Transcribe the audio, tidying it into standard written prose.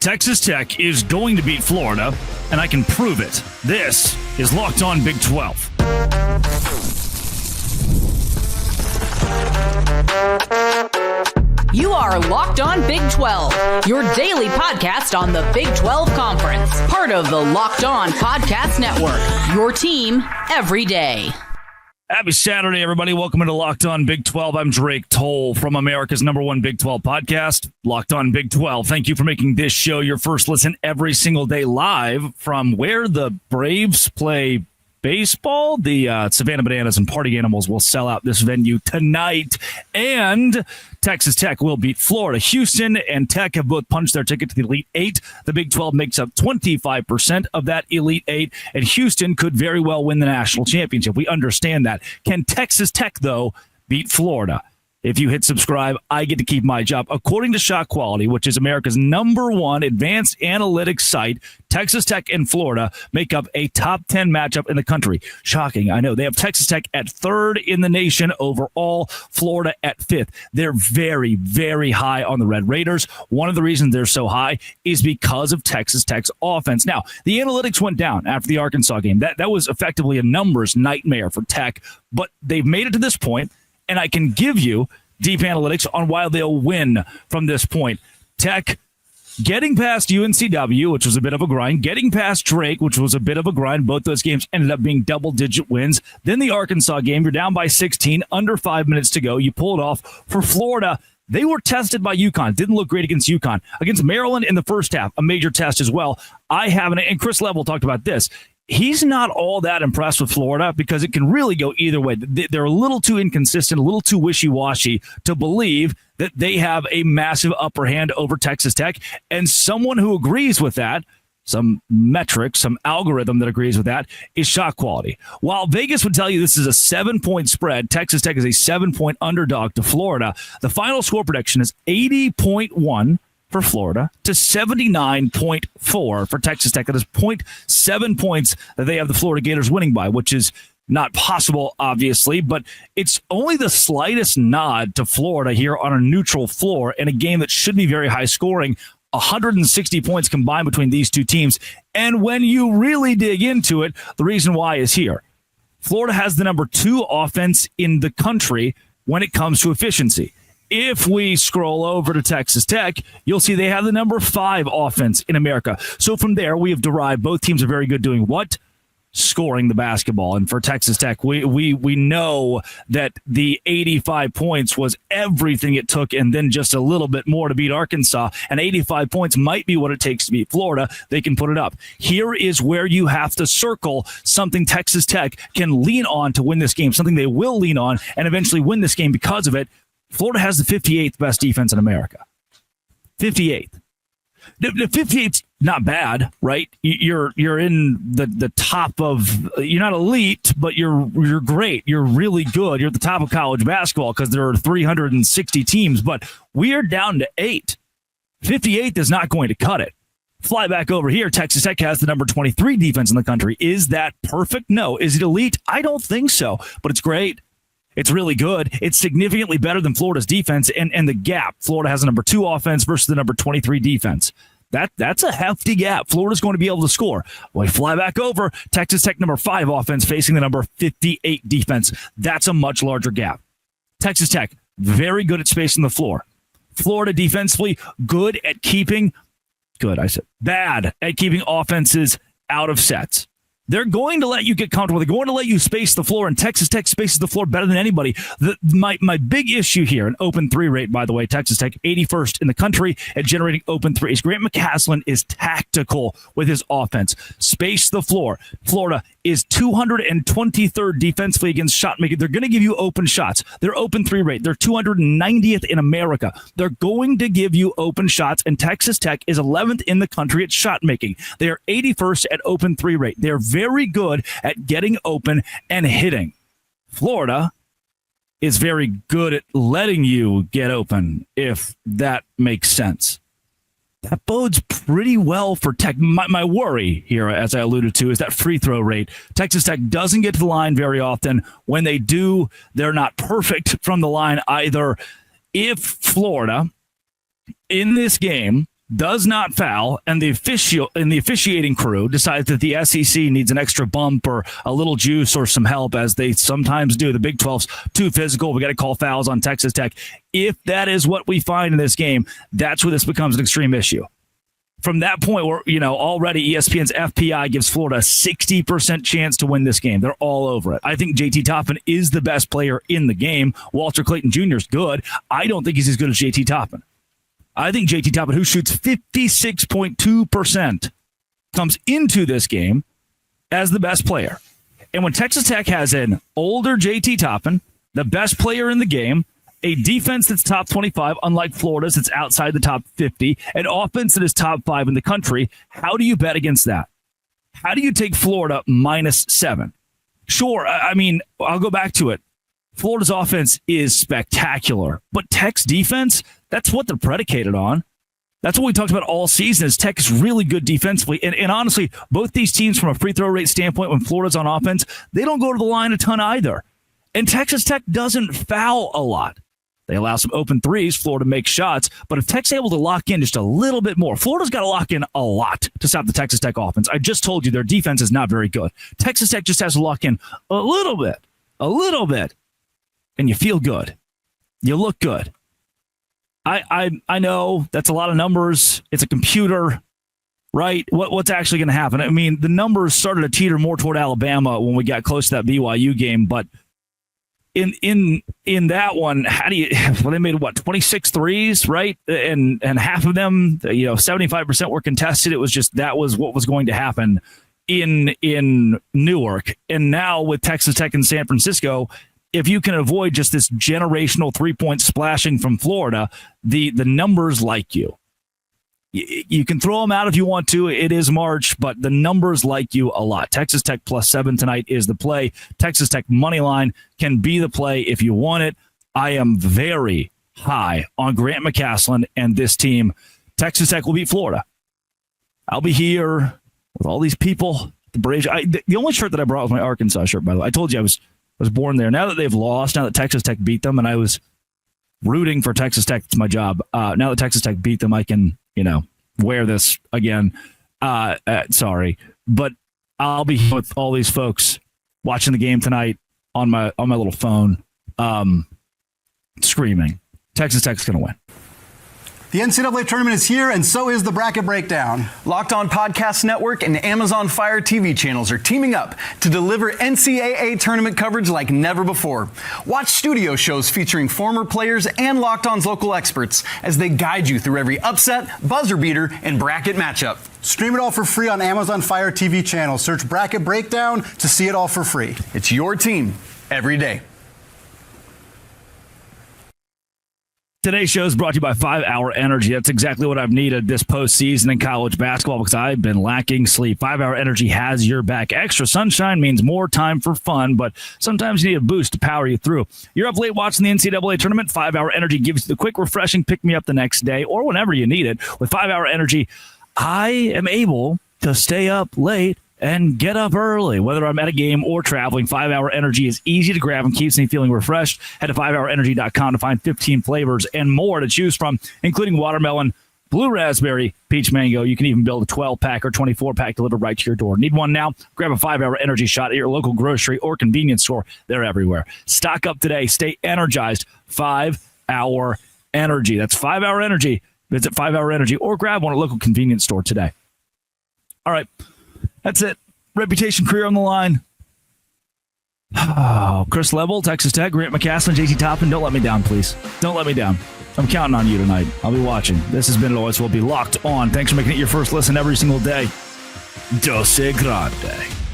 Texas Tech is going to beat Florida, and I can prove it. This is Locked On Big 12. You are Locked On Big 12, your daily podcast on the Big 12 Conference. Part of the Locked On Podcast Network, your team every day. Happy Saturday, everybody. Welcome into Locked On Big 12. I'm Drake Toll from America's #1 Big 12 podcast, Locked On Big 12. Thank you for making this show your first listen every single day live from where the Braves play baseball. The Savannah Bananas and Party Animals will sell out this venue tonight, and Texas Tech will beat Florida. Houston and Tech have both punched their ticket to the Elite Eight. The Big 12 makes up 25% of that Elite Eight, and Houston could very well win the national championship. We understand that. Can Texas Tech, though, beat Florida? If you hit subscribe, I get to keep my job. According to Shot Quality, which is America's #1 advanced analytics site, Texas Tech and Florida make up a top 10 matchup in the country. Shocking, I know. They have Texas Tech at 3rd in the nation overall, Florida at 5th. They're very, very high on the Red Raiders. One of the reasons they're so high is because of Texas Tech's offense. Now, the analytics went down after the Arkansas game. That was effectively a numbers nightmare for Tech, but they've made it to this point. And I can give you deep analytics on why they'll win from this point. Tech getting past UNCW, which was a bit of a grind, getting past Drake, which was a bit of a grind. Both those games ended up being double-digit wins. Then the Arkansas game, you're down by 16, under 5 minutes to go. You pull it off. For Florida, they were tested by UConn. Didn't look great against UConn. Against Maryland in the first half, a major test as well. I haven't, and Chris Level talked about this. He's not all that impressed with Florida because it can really go either way. They're a little too inconsistent, a little too wishy-washy to believe that they have a massive upper hand over Texas Tech. And someone who agrees with that, some metric, some algorithm that agrees with that, is Shot Quality. While Vegas would tell you this is a 7-point spread, Texas Tech is a 7-point underdog to Florida. The final score prediction is 80.1 for Florida to 79.4 for Texas Tech. That is 0.7 points that they have the Florida Gators winning by, which is not possible, obviously, but it's only the slightest nod to Florida here on a neutral floor in a game that should be very high scoring. 160 points combined between these two teams. And when you really dig into it, the reason why is here. Florida has the #2 offense in the country when it comes to efficiency. If we scroll over to Texas Tech, you'll see they have the #5 offense in America. So from there, we have derived both teams are very good doing what? Scoring the basketball. And for Texas Tech, we know that the 85 points was everything it took and then just a little bit more to beat Arkansas. And 85 points might be what it takes to beat Florida. They can put it up. Here is where you have to circle something Texas Tech can lean on to win this game, something they will lean on and eventually win this game because of it. Florida has the 58th best defense in America. 58th. The 58th's not bad, right? You're in the top of, you're not elite, but you're great. You're really good. You're at the top of college basketball because there are 360 teams, but we are down to 8. 58th is not going to cut it. Fly back over here. Texas Tech has the #23 defense in the country. Is that perfect? No. Is it elite? I don't think so, but it's great. It's really good. It's significantly better than Florida's defense and the gap. Florida has a #2 offense versus the #23 defense. That's a hefty gap. Florida's going to be able to score. Well, we fly back over. Texas Tech #5 offense facing the #58 defense. That's a much larger gap. Texas Tech, very good at spacing the floor. Florida defensively, bad at keeping offenses out of sets. They're going to let you get comfortable. They're going to let you space the floor, and Texas Tech spaces the floor better than anybody. My big issue here, an open three rate, by the way, Texas Tech 81st in the country at generating open threes. Grant McCaslin is tactical with his offense. Space the floor. Florida is 223rd defensively against shot making. They're going to give you open shots. Their open three rate, they're 290th in America. They're going to give you open shots, and Texas Tech is 11th in the country at shot making. They are 81st at open three rate. They're very good at getting open and hitting. Florida is very good at letting you get open, if that makes sense. That bodes pretty well for Tech. My worry here, as I alluded to, is that free throw rate. Texas Tech doesn't get to the line very often. When they do, they're not perfect from the line either. If Florida, in this game, does not foul, and the officiating crew decides that the SEC needs an extra bump or a little juice or some help, as they sometimes do. The Big 12's too physical. We got to call fouls on Texas Tech. If that is what we find in this game, that's where this becomes an extreme issue. From that point where, already ESPN's FPI gives Florida a 60% chance to win this game. They're all over it. I think JT Toppin is the best player in the game. Walter Clayton Jr. is good. I don't think he's as good as JT Toppin. I think JT Toppin, who shoots 56.2%, comes into this game as the best player. And when Texas Tech has an older JT Toppin, the best player in the game, a defense that's top 25, unlike Florida's that's outside the top 50, an offense that is top 5 in the country, how do you bet against that? How do you take Florida -7? Sure, I'll go back to it. Florida's offense is spectacular, but Tech's defense, that's what they're predicated on. That's what we talked about all season, is Tech is really good defensively. And honestly, both these teams from a free throw rate standpoint, when Florida's on offense, they don't go to the line a ton either. And Texas Tech doesn't foul a lot. They allow some open threes. Florida makes shots. But if Tech's able to lock in just a little bit more, Florida's got to lock in a lot to stop the Texas Tech offense. I just told you their defense is not very good. Texas Tech just has to lock in a little bit, and you feel good. You look good. I know that's a lot of numbers. It's a computer, right? What's actually going to happen? I mean, the numbers started to teeter more toward Alabama when we got close to that BYU game, but in that one, they made 26 threes, right? And half of them, 75% were contested. It was just, that was what was going to happen in Newark. And now with Texas Tech and San Francisco, if you can avoid just this generational 3-point splashing from Florida, the numbers like you. You can throw them out if you want to. It is March, but the numbers like you a lot. Texas Tech +7 tonight is the play. Texas Tech money line can be the play if you want it. I am very high on Grant McCasland and this team. Texas Tech will beat Florida. I'll be here with all these people. The Braves. The only shirt that I brought was my Arkansas shirt, by the way. I told you I was born there. Now that they've lost, now that Texas Tech beat them, and I was rooting for Texas Tech, it's my job. Now that Texas Tech beat them, I can, wear this again. Sorry, but I'll be here with all these folks watching the game tonight on my little phone, screaming. Texas Tech's going to win. The NCAA tournament is here, and so is the Bracket Breakdown. Locked On Podcast Network and Amazon Fire TV channels are teaming up to deliver NCAA tournament coverage like never before. Watch studio shows featuring former players and Locked On's local experts as they guide you through every upset, buzzer beater, and bracket matchup. Stream it all for free on Amazon Fire TV channel. Search Bracket Breakdown to see it all for free. It's your team every day. Today's show is brought to you by 5 Hour Energy. That's exactly what I've needed this postseason in college basketball because I've been lacking sleep. 5 Hour Energy has your back. Extra sunshine means more time for fun, but sometimes you need a boost to power you through. You're up late watching the NCAA tournament. 5 Hour Energy gives you the quick, refreshing pick-me-up the next day or whenever you need it. With 5 Hour Energy, I am able to stay up late and get up early. Whether I'm at a game or traveling, 5 Hour Energy is easy to grab and keeps me feeling refreshed. Head to 5hourenergy.com to find 15 flavors and more to choose from, including watermelon, blue raspberry, peach mango. You can even build a 12-pack or 24-pack delivered right to your door. Need one now? Grab a 5 Hour Energy shot at your local grocery or convenience store. They're everywhere. Stock up today. Stay energized. 5 Hour Energy. That's 5 Hour Energy. Visit 5 Hour Energy or grab one at a local convenience store today. All right. That's it. Reputation, career on the line. Oh, Chris Level, Texas Tech, Grant McCasland, JT Toppin. Don't let me down, please. Don't let me down. I'm counting on you tonight. I'll be watching. This has been It Always Will Be Locked On. Thanks for making it your first listen every single day. Dose Grande.